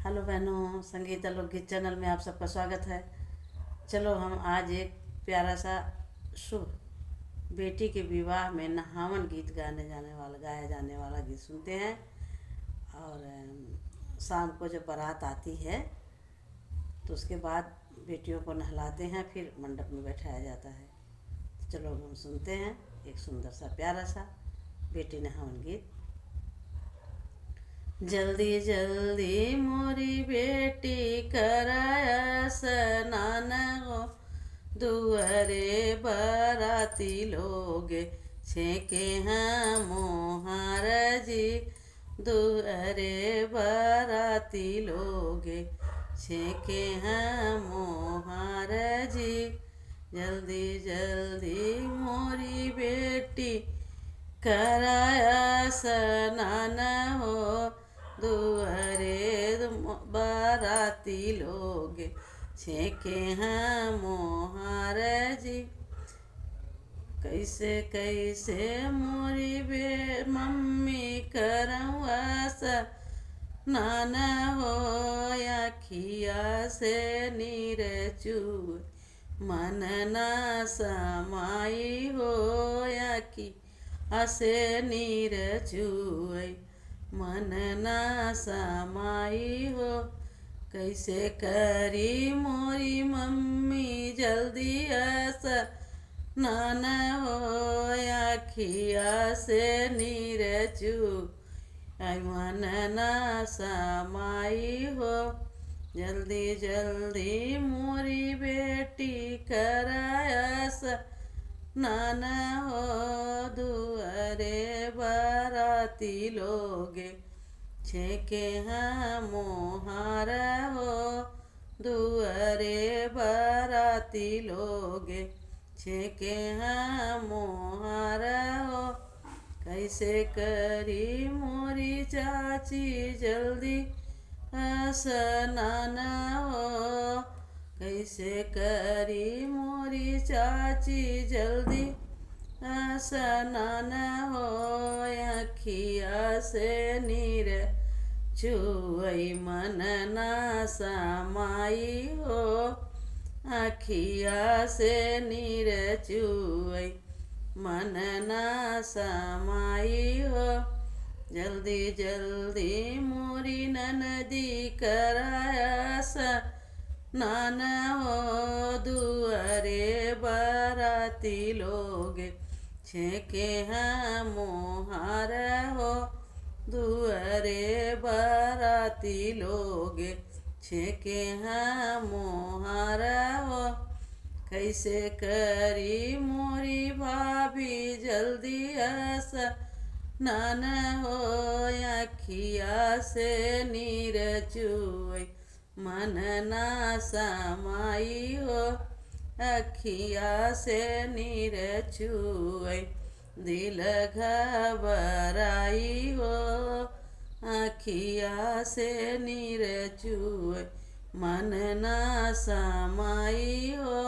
Hello बहनों, संगीता लोकगीत channel में आप सबका स्वागत है। चलो हम आज एक प्यारा सा शुभ बेटी के विवाह में नहावन गीत गाया जाने वाला गीत सुनते हैं। और शाम को जब बारात आती है तो उसके बाद बेटियों को नहलाते हैं, फिर मंडप में बैठाया जाता है। तो चलो हम सुनते हैं एक सुंदर सा प्यारा सा बेटी नहावन गीत। जल्दी जल्दी मोरी बेटी कराया स्नान हो, दुअरे बाराती लोग छेके हैं मोहार जी। दुअरे बाराती लोग छेके हैं मोहार जी। जल्दी जल्दी मोरी बेटी कराया स्नान हो, दुअरे बाराती लोग छेके हैं मोहार जी। कैसे कैसे मोरी मम्मी करवा स्नान हो, अखिया से नीर चूए मन ना समाई हो। अखिया से नीर चूए मन ना समाई हो। कैसे करी मोरी मम्मी जल्दी स्नान हो, अखिया से नीर चूए मन ना समाई हो। जल्दी जल्दी मोरी बेटी कराया स्नान हो, दुअरे बाराती लोग छेके हैं मोहार हो। दुअरे बाराती लोग छेके हैं मोहार हो। कैसे करी मोरी चाची जल्दी स्नान हो, कैसे करी मोरी चाची जल्दी स्नान हो। अखिया से नीर चूए मन ना समाई हो। अखिया से नीर चूए मन ना समाई हो। जल्दी जल्दी मोरी ननदी कराया स्नान हो, दुअरे बाराती लोग छेके हैं मोहार हो। दुअरे बाराती लोग छेके हैं मोहार हो। कैसे करी मोरी भाभी जल्दी स्नान हो, अखिया से नीर चूए मन ना समाई हो। अखिया से नीर चूए दिल घबराई हो। अखिया से नीर चूए मन ना समाई हो।